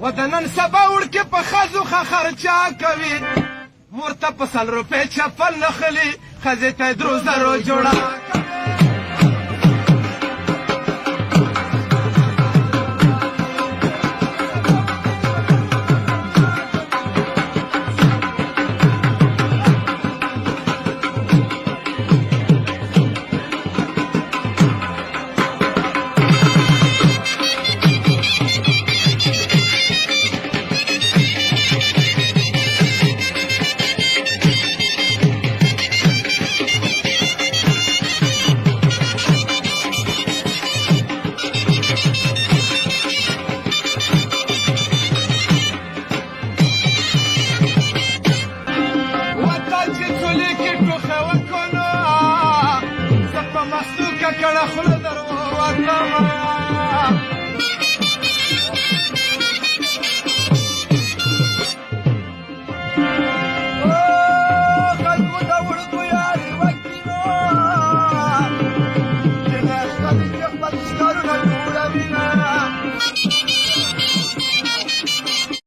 و د نن سبا وړکې په ښځو ښه خرچا کوي مور ته په 100 روپۍ چپل نه خلي ښځې ته یې 3 زرو جوړه خوله در وکړم